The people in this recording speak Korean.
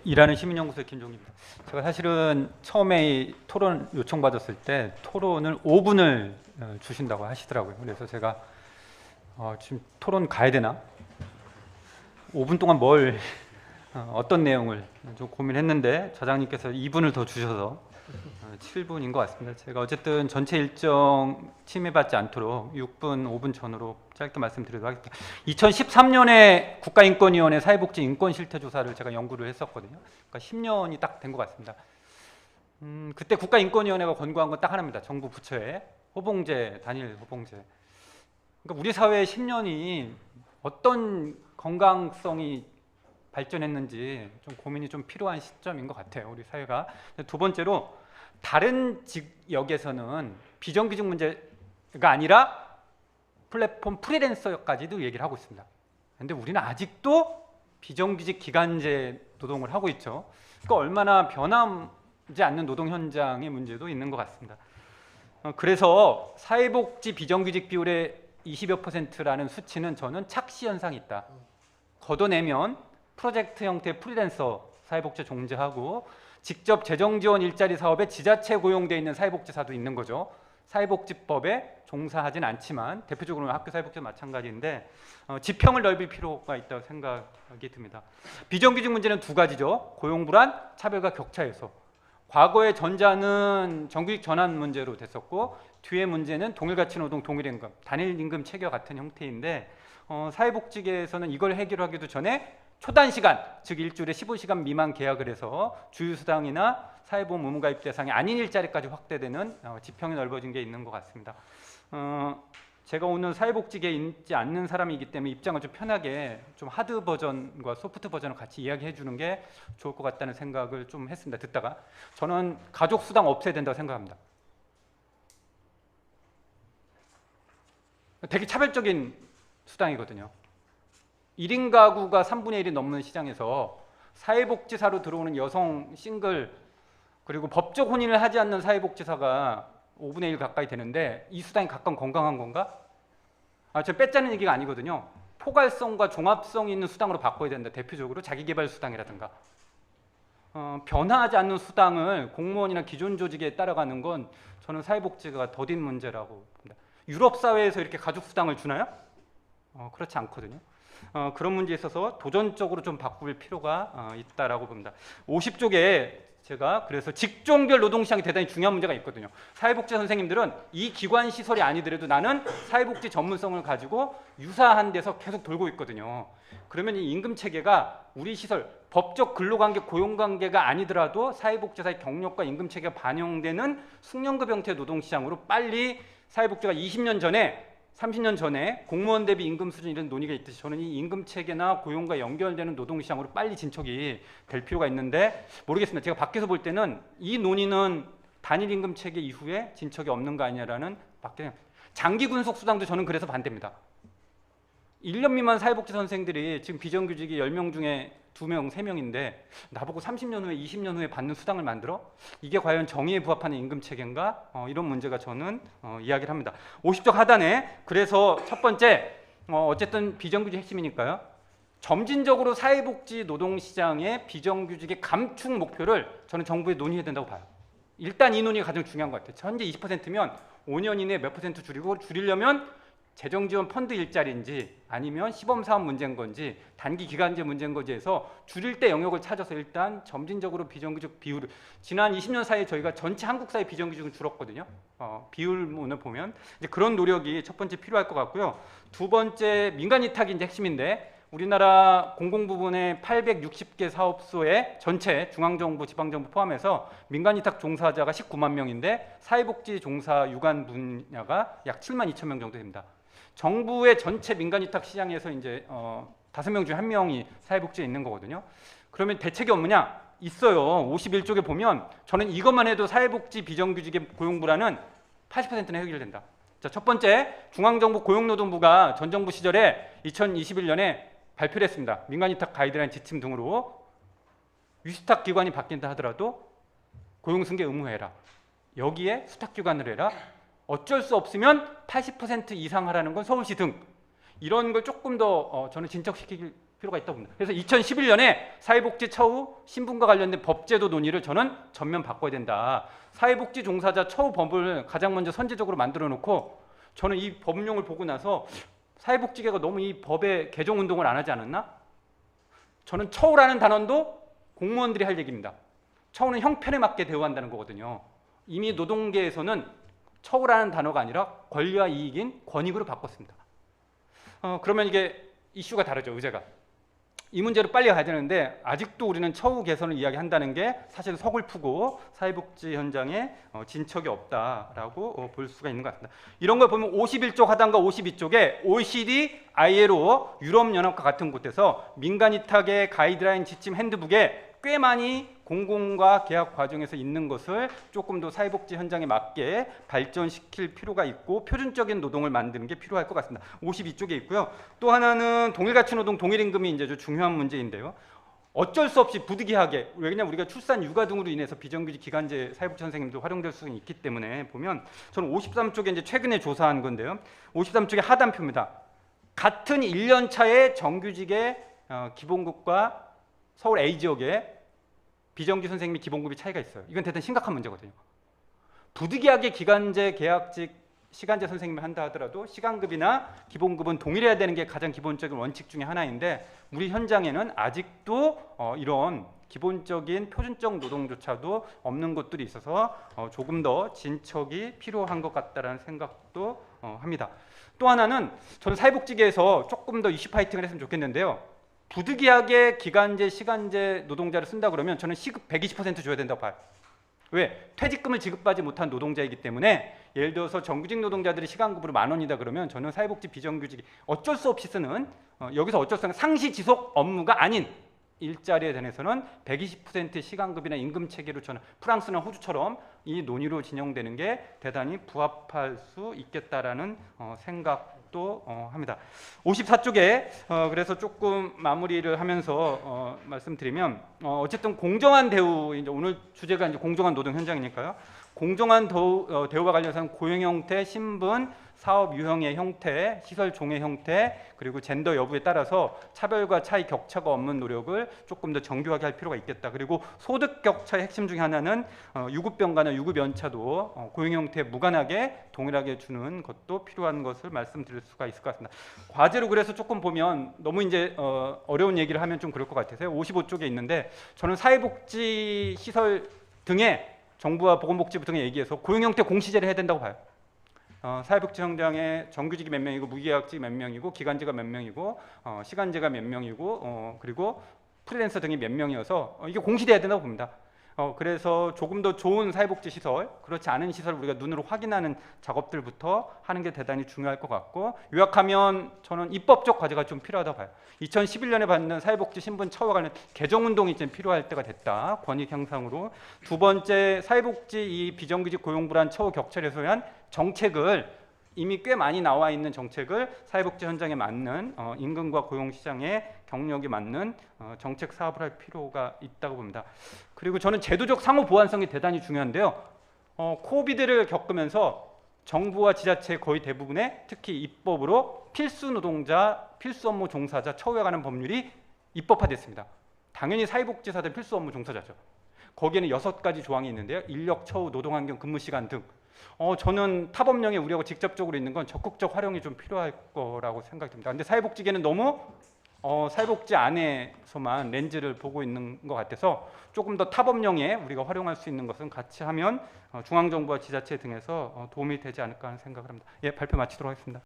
일하는 시민연구소의 김종입니다. 제가 사실은 처음에 이 토론 요청받았을 때 토론을 5분을 주신다고 하시더라고요. 그래서 제가 지금 토론 가야 되나? 5분 동안 어떤 내용을 좀 고민했는데 차장님께서 2분을 더 주셔서 7분인 것 같습니다. 제가 어쨌든 전체 일정 침해받지 않도록 6분, 5분 전으로 짧게 말씀드리도록 하겠습니다. 2013년에 국가인권위원회 사회복지 인권실태조사를 제가 연구를 했었거든요. 그러니까 10년이 딱 된 것 같습니다. 그때 국가인권위원회가 권고한 건 딱 하나입니다. 정부 부처에 호봉제, 단일 호봉제. 그러니까 우리 사회의 10년이 어떤 건강성이 발전했는지 좀 고민이 좀 필요한 시점인 것 같아요. 우리 사회가. 두 번째로 다른 직역에서는 비정규직 문제가 아니라 플랫폼 프리랜서까지도 얘기를 하고 있습니다. 그런데 우리는 아직도 비정규직 기간제 노동을 하고 있죠. 그러니까 얼마나 변하지 않는 노동 현장의 문제도 있는 것 같습니다. 그래서 사회복지 비정규직 비율의 20여 %라는 수치는 저는 착시 현상이 있다. 걷어내면 프로젝트 형태의 프리랜서 사회복지 종제하고 직접 재정지원 일자리 사업에 지자체 고용돼 있는 사회복지사도 있는 거죠. 사회복지법에 종사하진 않지만 대표적으로는 학교 사회복지도 마찬가지인데 지평을 넓힐 필요가 있다고 생각이 듭니다. 비정규직 문제는 두 가지죠. 고용불안, 차별과 격차 해소. 과거의 전자는 정규직 전환 문제로 됐었고 뒤의 문제는 동일가치 노동, 동일임금, 단일임금 체계 같은 형태인데 사회복지계에서는 이걸 해결하기도 전에 초단시간, 즉 일주일에 15시간 미만 계약을 해서 주휴수당이나 사회보험 의무가입 대상이 아닌 일자리까지 확대되는 지평이 넓어진 게 있는 것 같습니다. 제가 오늘 사회복지계에 있지 않는 사람이기 때문에 입장을 좀 편하게 좀 하드 버전과 소프트 버전을 같이 이야기해 주는 게 좋을 것 같다는 생각을 좀 했습니다. 듣다가 저는 가족수당 없애야 된다고 생각합니다. 되게 차별적인 수당이거든요. 1인 가구가 3분의 1이 넘는 시장에서 사회복지사로 들어오는 여성 싱글 그리고 법적 혼인을 하지 않는 사회복지사가 5분의 1 가까이 되는데 이 수당이 가까운 건강한 건가? 저 뺏자는 얘기가 아니거든요. 포괄성과 종합성 있는 수당으로 바꿔야 된다. 대표적으로 자기개발 수당이라든가 변화하지 않는 수당을 공무원이나 기존 조직에 따라가는 건 저는 사회복지가 더딘 문제라고 봅니다. 유럽 사회에서 이렇게 가족 수당을 주나요? 그렇지 않거든요. 그런 문제에 있어서 도전적으로 좀 바꿀 필요가 있다라고 봅니다. 50쪽에 제가 그래서 직종별 노동시장이 대단히 중요한 문제가 있거든요. 사회복지 선생님들은 이 기관 시설이 아니더라도 나는 사회복지 전문성을 가지고 유사한 데서 계속 돌고 있거든요. 그러면 이 임금 체계가 우리 시설 법적 근로관계 고용관계가 아니더라도 사회복지사의 경력과 임금 체계가 반영되는 숙련급 형태의 노동시장으로 빨리 사회복지가 20년 전에 30년 전에 공무원 대비 임금 수준 이런 논의가 있듯이 저는 이 임금 체계나 고용과 연결되는 노동시장으로 빨리 진척이 될 필요가 있는데 모르겠습니다. 제가 밖에서 볼 때는 이 논의는 단일 임금 체계 이후에 진척이 없는 거 아니냐라는 밖에 장기 군속 수당도 저는 그래서 반대입니다. 1년 미만 사회복지 선생들이 지금 비정규직이 10명 중에 2명, 3명인데 나보고 30년 후에 20년 후에 받는 수당을 만들어? 이게 과연 정의에 부합하는 임금 체계인가? 이런 문제가 저는 이야기를 합니다. 50쪽 하단에 그래서 첫 번째 어쨌든 비정규직 핵심이니까요. 점진적으로 사회복지 노동시장의 비정규직의 감축 목표를 저는 정부에 논의해야 된다고 봐요. 일단 이 논의가 가장 중요한 것 같아요. 현재 20%면 5년 이내에 몇 % 줄이고 줄이려면 재정지원 펀드 일자리인지 아니면 시범사업 문제인 건지 단기 기간제 문제인 건지 해서 줄일 때 영역을 찾아서 일단 점진적으로 비정규직 비율을 지난 20년 사이에 저희가 전체 한국 사회 비정규직은 줄었거든요. 비율문을 보면 이제 그런 노력이 첫 번째 필요할 것 같고요. 두 번째 민간 위탁이 이제 핵심인데 우리나라 공공 부분의 860개 사업소의 전체 중앙정부, 지방정부 포함해서 민간 위탁 종사자가 19만 명인데 사회복지 종사 유관 분야가 약 7만 2천 명 정도 됩니다. 정부의 전체 민간 위탁 시장에서 이제 5명 중에 1명이 사회복지에 있는 거거든요. 그러면 대책이 없느냐? 있어요. 51쪽에 보면 저는 이것만 해도 사회복지 비정규직의 고용불안은 80%는 해결된다. 자, 첫 번째 중앙정부 고용노동부가 전 정부 시절에 2021년에 발표를 했습니다. 민간 위탁 가이드라인 지침 등으로 위수탁 기관이 바뀐다 하더라도 고용승계 의무해라. 여기에 수탁기관을 해라. 어쩔 수 없으면 80% 이상 하라는 건 서울시 등 이런 걸 조금 더 저는 진척시킬 필요가 있다고 봅니다. 그래서 2011년에 사회복지 처우 신분과 관련된 법제도 논의를 저는 전면 바꿔야 된다. 사회복지 종사자 처우 법을 가장 먼저 선제적으로 만들어 놓고 저는 이 법령을 보고 나서 사회복지계가 너무 이 법의 개정 운동을 안 하지 않았나? 저는 처우라는 단원도 공무원들이 할 얘기입니다. 처우는 형편에 맞게 대우한다는 거거든요. 이미 노동계에서는 처우라는 단어가 아니라 권리와 이익인 권익으로 바꿨습니다. 그러면 이게 이슈가 다르죠, 의제가. 이 문제로 빨리 가야 되는데 아직도 우리는 처우 개선을 이야기한다는 게 사실 서글프고 사회복지 현장에 진척이 없다라고 볼 수가 있는 것 같습니다. 이런 걸 보면 51쪽 하단과 52쪽에 OECD, ILO, 유럽연합과 같은 곳에서 민간위탁의 가이드라인 지침 핸드북에 꽤 많이 공공과 계약 과정에서 있는 것을 조금 더 사회복지 현장에 맞게 발전시킬 필요가 있고 표준적인 노동을 만드는 게 필요할 것 같습니다. 52쪽에 있고요. 또 하나는 동일가치노동 동일임금이 이제 좀 중요한 문제인데요. 어쩔 수 없이 부득이하게, 왜냐하면 우리가 출산, 육아 등으로 인해서 비정규직 기간제 사회복지 선생님도 활용될 수 있기 때문에 보면 저는 53쪽에 이제 최근에 조사한 건데요. 53쪽의 하단표입니다. 같은 1년 차의 정규직의 기본급과 서울 A지역의 비정규 선생님이 기본급이 차이가 있어요. 이건 대단히 심각한 문제거든요. 부득이하게 기간제 계약직 시간제 선생님을 한다 하더라도 시간급이나 기본급은 동일해야 되는 게 가장 기본적인 원칙 중에 하나인데 우리 현장에는 아직도 이런 기본적인 표준적 노동조차도 없는 곳들이 있어서 조금 더 진척이 필요한 것 같다라는 생각도 합니다. 또 하나는 저는 사회복지계에서 조금 더 이슈 파이팅을 했으면 좋겠는데요. 부득이하게 기간제, 시간제 노동자를 쓴다 그러면 저는 시급 120% 줘야 된다고 봐요. 왜? 퇴직금을 지급받지 못한 노동자이기 때문에 예를 들어서 정규직 노동자들이 시간급으로 10,000원이다 그러면 저는 사회복지 비정규직이 어쩔 수 없이 쓰는 여기서 어쩔 수 없는 상시 지속 업무가 아닌 일자리에 대해서는 120% 시간급이나 임금 체계로 저는 프랑스나 호주처럼 이 논의로 진행되는 게 대단히 부합할 수 있겠다라는 생각도 합니다. 54쪽에 그래서 조금 마무리를 하면서 말씀드리면 어쨌든 공정한 대우, 이제 오늘 주제가 이제 공정한 노동 현장이니까요. 공정한 대우와 관련해서는 고용 형태, 신분, 사업 유형의 형태, 시설 종의 형태, 그리고 젠더 여부에 따라서 차별과 차이 격차가 없는 노력을 조금 더 정교하게 할 필요가 있겠다. 그리고 소득 격차의 핵심 중에 하나는 유급병가나 유급연차도 고용 형태에 무관하게 동일하게 주는 것도 필요한 것을 말씀드릴 수가 있을 것 같습니다. 과제로 그래서 조금 보면 너무 이제 어려운 얘기를 하면 좀 그럴 것 같아서요. 55쪽에 있는데 저는 사회복지 시설 등의 정부와 보건복지부 등의 얘기에서 고용 형태 공시제를 해야 된다고 봐요. 사회복지 현장에 정규직이 몇 명이고 무계약직이 몇 명이고 기간제가 몇 명이고 시간제가 몇 명이고 그리고 프리랜서 등이 몇 명이어서 이게 공시돼야 된다고 봅니다. 그래서 조금 더 좋은 사회복지 시설, 그렇지 않은 시설 우리가 눈으로 확인하는 작업들부터 하는 게 대단히 중요할 것 같고 요약하면 저는 입법적 과제가 좀 필요하다고 봐요. 2011년에 받는 사회복지 신분 처우와 관련 개정운동이 좀 필요할 때가 됐다. 권익 향상으로. 두 번째, 사회복지 이 비정규직 고용 불안 처우 격차를 해소한 정책을 이미 꽤 많이 나와 있는 정책을 사회복지 현장에 맞는 임금과 고용 시장에 경력이 맞는 정책 사업을 할 필요가 있다고 봅니다. 그리고 저는 제도적 상호 보완성이 대단히 중요한데요. 코비드를 겪으면서 정부와 지자체 거의 대부분의 특히 입법으로 필수 노동자, 필수 업무 종사자 처우에 관한 법률이 입법화됐습니다. 당연히 사회복지사들 필수 업무 종사자죠. 거기에는 6가지 조항이 있는데요. 인력, 처우, 노동환경, 근무시간 등 저는 타법령에 우리하고 직접적으로 있는 건 적극적 활용이 좀 필요할 거라고 생각됩니다. 근데 사회복지계는 너무 사회복지 안에서만 렌즈를 보고 있는 것 같아서 조금 더 타법령에 우리가 활용할 수 있는 것은 같이 하면 중앙정부와 지자체 등에서 도움이 되지 않을까 하는 생각을 합니다. 예, 발표 마치도록 하겠습니다.